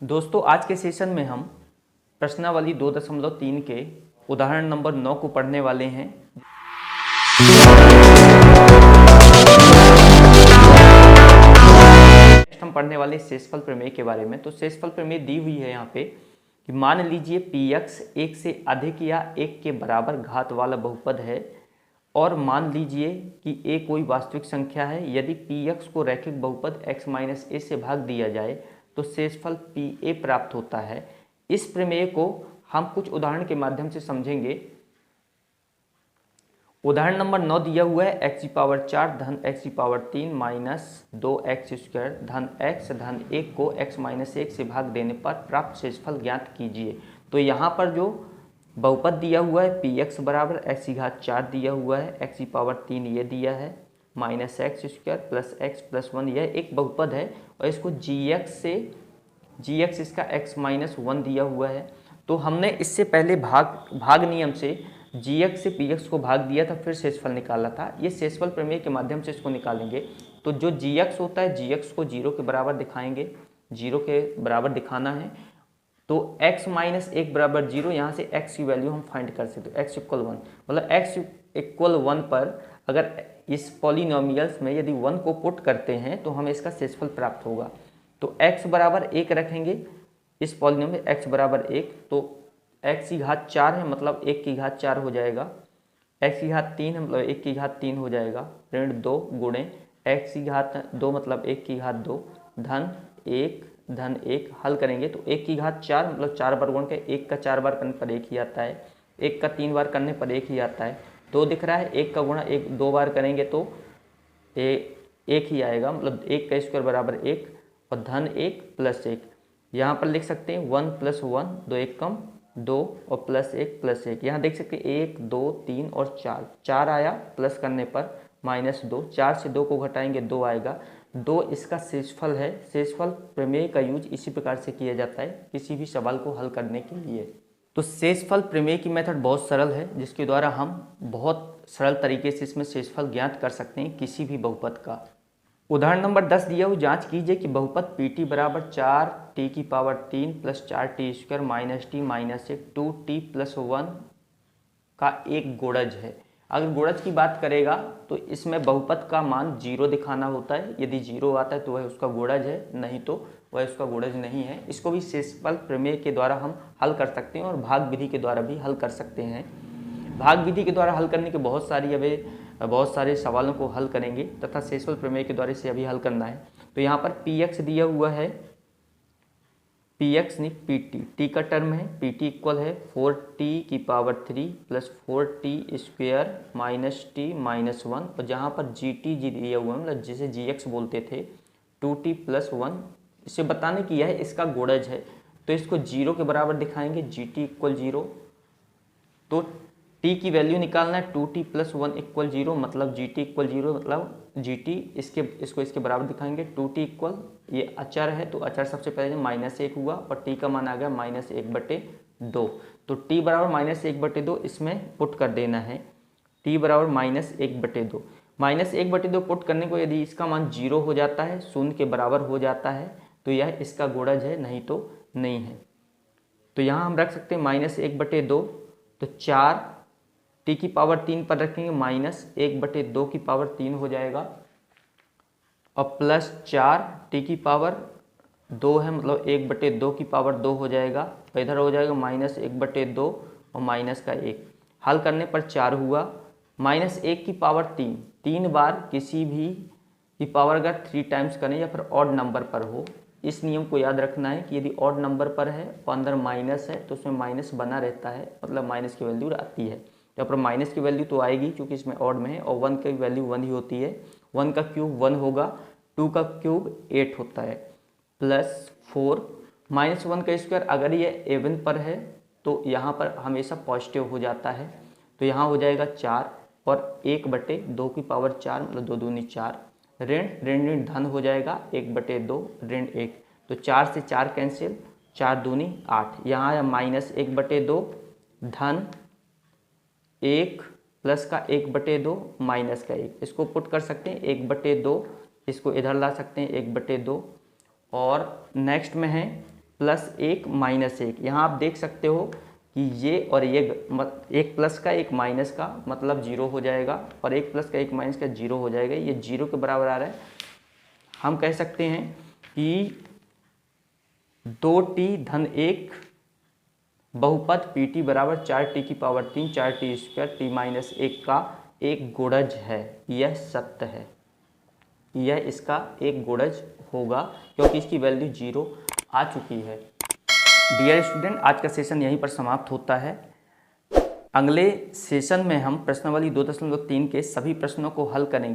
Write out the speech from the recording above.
दोस्तों आज के सेशन में हम प्रश्नावली 2.3 के उदाहरण नंबर 9 को पढ़ने वाले हैं। नेक्स्ट हम पढ़ने वाले शेषफल प्रमेय के बारे में। तो शेषफल प्रमेय दी हुई है यहाँ पे कि मान लीजिए px एक से अधिक या एक के बराबर घात वाला बहुपद है और मान लीजिए कि a कोई वास्तविक संख्या है। यदि px को रैखिक बहुपद x माइनस a से भाग दिया जाए तो शेषफल pa प्राप्त होता है। इस प्रमेय को हम कुछ उदाहरण के माध्यम से समझेंगे। उदाहरण नंबर 9 दिया हुआ है x⁴ धन x⁴ माइनस 2x² धन x धन 1 को x माइनस 1 से भाग देने पर प्राप्त शेषफल ज्ञात कीजिए। तो यहाँ पर जो बहुपद दिया हुआ है px बराबर x⁴ दिया हुआ है, x⁴ ये दिया है, minus x² plus x plus 1 यह एक बहुपद है और इसको gx इसका x माइनस 1 दिया हुआ है। तो हमने इससे पहले भाग नियम से gx से px को भाग दिया था, फिर शेषफल निकाला था। ये शेषफल प्रमेय के माध्यम से इसको निकालेंगे। तो जो gx होता है gx को 0 के बराबर दिखाएंगे, 0 के बराबर दिखाना है। तो x माइनस 1 बराबर 0, यहाँ से x की वैल्यू हम फाइंड कर सकते हैं। x इक्वल 1 मतलब x इक्वल 1 पर अगर इस पॉलिनोमियल्स में यदि 1 को पुट करते हैं तो हमें इसका शेषफल प्राप्त होगा। तो x बराबर 1 रखेंगे इस पॉलिनोमियल x बराबर 1, तो x की घात 4 है मतलब 1 की घात 4 हो जाएगा, x की घात 3 है मतलब 1 की घात 3 हो जाएगा, ऋण 2 गुणे x की घात 2 मतलब 1 की घात 2 धन 1 हल करेंगे तो 1 की घात 4 मतलब 4 बार गुण के 1 का 4 बार करने पर 1 ही आता है, 1 का 3 बार करने पर 1 ही आता है। 2 दिख रहा है, 1 का गुणा 1 2 बार करेंगे तो 1 ही आएगा, मतलब 1 का स्क्वायर बराबर 1 और धन 1 प्लस 1। यहाँ पर लिख सकते हैं 1 प्लस 1 2 1 कम 2 और प्लस 1 प्लस 1। यहाँ देख सकते हैं 1 2 3 और 4 आया, प्लस करने पर माइनस 2, 4 से 2 को घटाएंगे 2 आएगा, 2 इसका शेषफल है। शेषफल प्रमेय का यूज इसी प्रकार से किया जाता है किसी भी सवाल को हल करने के लिए। तो शेषफल प्रमेय की मेथड बहुत सरल है, जिसके द्वारा हम बहुत सरल तरीके से इसमें शेषफल ज्ञात कर सकते हैं किसी भी बहुपद का। उदाहरण नंबर 10 दिया हुआ, जांच कीजिए कि बहुपद pt बराबर 4t³ plus 4t² minus t minus 1 2t plus 1 का एक गुणज है। अगर गुणज की बात करेगा तो इसमें बहुपद का मान 0 दिखाना होता है। यदि 0 आता है तो वह उसका गुणज है, नहीं तो वह उसका गुणज नहीं है। इसको भी शेषफल प्रमेय के द्वारा हम हल कर सकते हैं और भाग विधि के द्वारा भी हल कर सकते हैं। भाग विधि के द्वारा हल करने के बहुत सारे सवालों को हल करेंगे तथा शेषफल प्रमेय के द्वारा इसे अभी हल करना है। तो यहाँ पर px दिया हुआ है, px नहीं pt, t का टर्म है, pt इक्वल है 4t³ plus 4t² minus t minus 1 और जहाँ पर gt दिया हुआ है मतलब जिसे gx बोलते थे 2t प्लस 1, इसे बताने की यह इसका गुणज है। तो इसको 0 के बराबर दिखाएंगे, gt इक्वल 0। तो t की वैल्यू निकालना है, 2t प्लस 1 इक्वल 0 मतलब gt इक्वल 0 मतलब gt इसको इसके बराबर दिखाएंगे। 2t इक्वल ये अचर है तो अचर सबसे पहले माइनस 1 हुआ और t का मान आ गया माइनस 1/2। तो t बराबर माइनस 1/2 इसमें पुट कर देना है, t बराबर माइनस 1/2। माइनस 1/2 पुट करने को यदि इसका मान 0 हो जाता है, 0 के बराबर हो जाता है, तो यह इसका गुणज है, नहीं तो नहीं है। तो यहाँ हम रख सकते हैं माइनस 1/2, तो 4 t की पावर 3 पर रखेंगे माइनस 1/2 की पावर 3 हो जाएगा और प्लस 4 t की पावर 2 है मतलब 1/2 की पावर 2 हो जाएगा और इधर हो जाएगा माइनस 1/2 और माइनस का 1। हल करने पर 4 हुआ, माइनस 1 की पावर 3 बार किसी भी की पावर अगर 3 टाइम्स करें या फिर ऑड नंबर पर हो, इस नियम को याद रखना है कि यदि ऑड नंबर पर है और अंदर माइनस है तो उसमें माइनस बना रहता है, मतलब माइनस की वैल्यू आती है। यहाँ पर माइनस की वैल्यू तो आएगी क्योंकि इसमें ऑड में है और 1 की वैल्यू 1 ही होती है। 1 का क्यूब 1 होगा, 2 का क्यूब 8 होता है, प्लस 4 माइनस 1 का स्क्वायर अगर ये एवन पर है तो यहाँ पर हमेशा पॉजिटिव हो जाता है। तो यहाँ हो जाएगा 4 और 1/2 की पावर 4 मतलब 2 दूनी 4, ऋण धन हो जाएगा 1/2 ऋण 1। तो 4 से 4 कैंसिल, 4 दूनी 8, यहाँ आया माइनस 1/2 धन 1 प्लस का 1/2 माइनस का 1, इसको पुट कर सकते हैं 1/2, इसको इधर ला सकते हैं 1/2। और नेक्स्ट में है +1 -1। यहाँ आप देख सकते हो कि ये और ये एक प्लस का एक माइनस का मतलब 0 हो जाएगा, और एक प्लस का एक माइनस का 0 हो जाएगा। ये 0 के बराबर आ रहा है। हम कह सकते हैं कि 2t-1 बहुपद pt बराबर 4t⁻3 4t² t-1 का एक गुणज है। यह सत्य है, यह इसका एक गुणज होगा क्योंकि इसकी वैल्यू 0 आ चुकी है। डियर स्टूडेंट, आज का सेशन यहीं पर समाप्त होता है। अगले सेशन में हम प्रश्नावली 2.3 के सभी प्रश्नों को हल करेंगे।